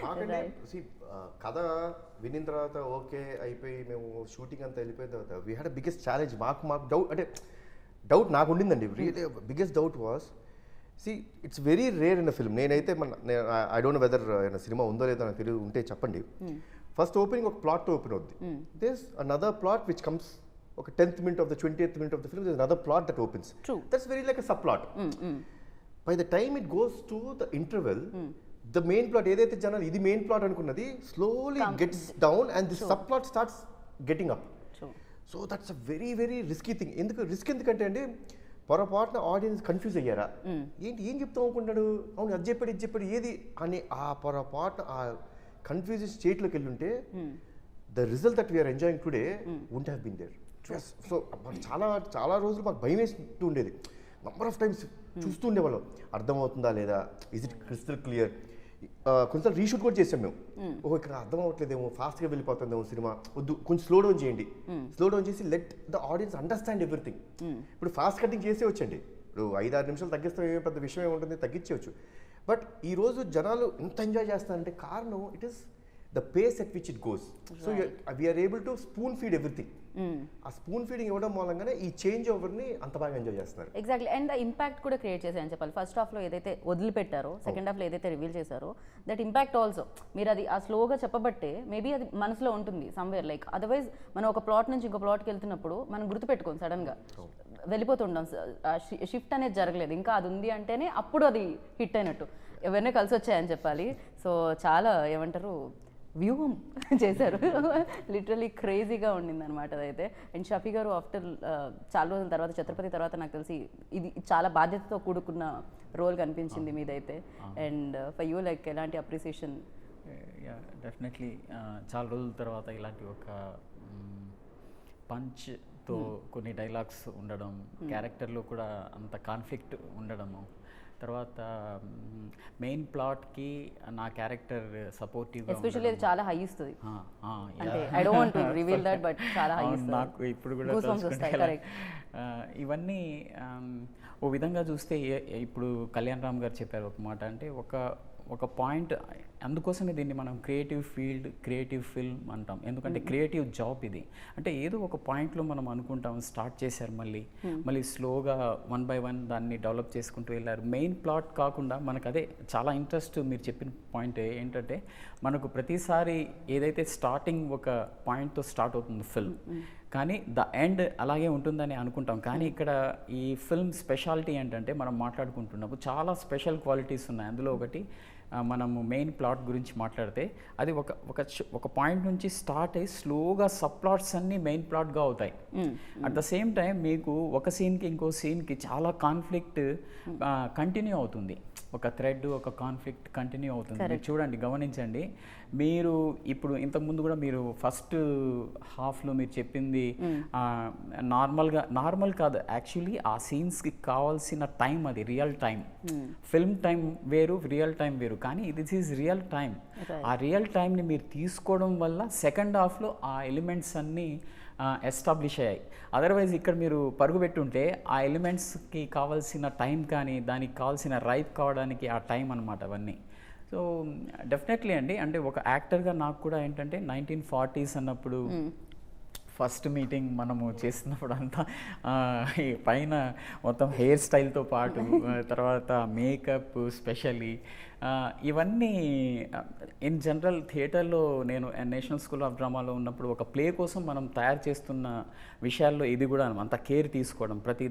మాకంటే కథ వినిన తర్వాత ఓకే అయిపోయి మేము షూటింగ్ అంతా వెళ్ళిపోయిన తర్వాత వీ హ్యాడ్ బిగ్గెస్ట్ ఛాలెంజ్. మాకు డౌట్ అంటే డౌట్ నాకు ఉండిందండి. Really biggest doubt was it's very rare in a film. నేనైతే ఐ డోంట్ నో వెదర్ సినిమా ఉందో లేదో నాకు తెలియదు, ఉంటే చెప్పండి. ఫస్ట్ ఓపెనింగ్ ఒక ప్లాట్ ఓపెన్ అవుద్ది. There another plot which comes ఒక 10th minute of the 20th minute of the film. There's another plot that opens. True. That's very like a subplot. By the time it goes to the interval, the main plot ఏదైతే జనాలు ఇది main plot అనుకున్నది slowly gets down and the subplot starts getting up. So that's a very very risky thing. ఎందుకంటే అండి పొరపాటున audience confuse అయ్యారా, ఏంటి ఏం చెప్తాం అనుకుంటాడు, అవును అది చెప్పాడు ఇది చెప్పాడు ఏది అని ఆ పొరపాటున ఆ confusion స్టేట్లోకి వెళ్ళుంటే the result that we are enjoying today wouldn't have been there. So చాలా రోజులు మాకు భయం వేస్తూ ఉండేది. నంబర్ ఆఫ్ టైమ్స్ చూస్తూ ఉండేవాళ్ళం, అర్థమవుతుందా లేదా, ఇస్ ఇట్ క్రిస్టల్ క్లియర్. కొంచెం రీషూట్ కూడా చేసాం మేము. ఓహో ఇక్కడ అర్థం అవ్వట్లేదేమో, ఫాస్ట్గా వెళ్ళిపోతుందేమో సినిమా, వద్దు కొంచెం స్లో డౌన్ చేయండి. స్లో డౌన్ చేసి let the audience understand everything. ఇప్పుడు ఫాస్ట్ కటింగ్ చేసే వచ్చండి, ఇప్పుడు 5-6 నిమిషాలు తగ్గిస్తాం, ఏమేమి పెద్ద విషయం ఏముంటుంది, తగ్గించవచ్చు. బట్ ఈరోజు జనాలు ఎంత ఎంజాయ్ చేస్తారంటే కారణం it is the pace at which it goes. So we are able to spoon feed everything. ఆ స్పూన్ ఫీడింగ్ ఇవ్వడం మూలంగానే ఈ చేంజ్ ఓవర్ని అంత బాగా ఎంజాయ్ చేస్తున్నారు. ఎగ్జాక్ట్లీ. అండ్ ఇంపాక్ట్ కూడా క్రియేట్ చేశారని చెప్పాలి. ఫస్ట్ హాఫ్లో ఏదైతే వదిలిపెట్టారో సెకండ్ హాఫ్లో ఏదైతే రివీల్ చేశారో దట్ ఇంపాక్ట్ ఆల్సో మీరు అది ఆ స్లోగా చెప్పబట్టే మేబీ అది మనసులో ఉంటుంది సమ్వేర్. లైక్ అదర్వైజ్ మనం ఒక ప్లాట్ నుంచి ఇంకో ప్లాట్కి వెళ్తున్నప్పుడు మనం గుర్తుపెట్టుకోం, సడన్గా వెళ్ళిపోతుంటాం, షిఫ్ట్ అనేది జరగలేదు, ఇంకా అది ఉంది అంటేనే అప్పుడు అది హిట్ అయినట్టు. ఎవరినే కలిసి వచ్చాయని చెప్పాలి. సో చాలా ఏమంటారు వ్యూహం చేశారు, లిటరలీ క్రేజీగా ఉండింది అనమాట అదైతే. అండ్ షఫీ గారు ఆఫ్టర్ చాలా రోజుల తర్వాత ఛత్రపతి తర్వాత నాకు తెలిసి ఇది చాలా బాధ్యతతో కూడుకున్న రోల్ కనిపించింది మీదైతే. అండ్ ఫర్ యూ లైక్ ఎలాంటి అప్రిసియేషన్? డెఫినెట్లీ చాలా రోజుల తర్వాత ఇలాంటి ఒక పంచ్తో కొన్ని డైలాగ్స్ ఉండడం, క్యారెక్టర్లో కూడా అంత కాన్ఫ్లిక్ట్ ఉండడము, తర్వాత మెయిన్ ప్లాట్కి నా క్యారెక్టర్ సపోర్టివ్గా, ఎస్పెషల్లీ అది చాలా హై ఇస్తుంది. అంటే I don't want to reveal that, but చాలా హై ఇస్తుంది. నాకు ఇప్పుడు కూడా ఇవన్నీ ఓ విధంగా చూస్తే ఇప్పుడు కళ్యాణ్ రామ్ గారు చెప్పారు ఒక మాట, అంటే ఒక పాయింట్, అందుకోసమే దీన్ని మనం క్రియేటివ్ ఫిల్మ్ అంటాం. ఎందుకంటే క్రియేటివ్ జాబ్ ఇది. అంటే ఏదో ఒక పాయింట్లో మనం అనుకుంటాం, స్టార్ట్ చేశారు, మళ్ళీ స్లోగా 1 by 1 దాన్ని డెవలప్ చేసుకుంటూ వెళ్ళారు. మెయిన్ ప్లాట్ కాకుండా మనకు అదే చాలా ఇంట్రెస్ట్. మీరు చెప్పిన పాయింట్ ఏంటంటే మనకు ప్రతిసారి ఏదైతే స్టార్టింగ్ ఒక పాయింట్తో స్టార్ట్ అవుతుంది ఫిల్మ్, కానీ ద ఎండ్ అలాగే ఉంటుందని అనుకుంటాం. కానీ ఇక్కడ ఈ ఫిల్మ్ స్పెషాలిటీ ఏంటంటే మనం మాట్లాడుకుంటున్నప్పుడు చాలా స్పెషల్ క్వాలిటీస్ ఉన్నాయి. అందులో ఒకటి మనము మెయిన్ ప్లాట్ గురించి మాట్లాడితే అది ఒక పాయింట్ నుంచి స్టార్ట్ అయ్యి స్లోగా సబ్ ప్లాట్స్ అన్నీ మెయిన్ ప్లాట్గా అవుతాయి. అట్ ద సేమ్ టైం మీకు ఒక సీన్కి ఇంకో సీన్కి చాలా కాన్ఫ్లిక్ట్ కంటిన్యూ అవుతుంది, ఒక థ్రెడ్ ఒక కాన్ఫ్లిక్ట్ కంటిన్యూ అవుతుంది. మీరు చూడండి, గమనించండి. మీరు ఇప్పుడు ఇంతకుముందు కూడా మీరు ఫస్ట్ హాఫ్లో మీరు చెప్పింది నార్మల్ కాదు, యాక్చువల్లీ ఆ సీన్స్కి కావాల్సిన టైం అది రియల్ టైం. ఫిల్మ్ టైం వేరు, రియల్ టైం వేరు, కానీ దిస్ ఈజ్ రియల్ టైం. ఆ రియల్ టైంని మీరు తీసుకోవడం వల్ల సెకండ్ హాఫ్లో ఆ ఎలిమెంట్స్ అన్నీ ఎస్టాబ్లిష్ అయ్యాయి. అదర్వైజ్ ఇక్కడ మీరు పరుగు పెట్టుంటే ఆ ఎలిమెంట్స్కి కావాల్సిన టైం కానీ దానికి కావాల్సిన రైప్ కావడానికి ఆ టైం అనమాట అవన్నీ. సో డెఫినెట్లీ అండి, అంటే ఒక యాక్టర్గా నాకు కూడా ఏంటంటే 1940s అన్నప్పుడు ఫస్ట్ మీటింగ్ మనము చేస్తున్నప్పుడు అంతా పైన మొత్తం హెయిర్ స్టైల్తో పాటు తర్వాత మేకప్ స్పెషల్లీ ఇవన్నీ ఇన్ జనరల్ థియేటర్లో నేను నేషనల్ స్కూల్ ఆఫ్ డ్రామాలో ఉన్నప్పుడు ఒక ప్లే కోసం మనం తయారు చేస్తున్న విషయాల్లో ఇది కూడా అంత కేర్ తీసుకోవడం ప్రతి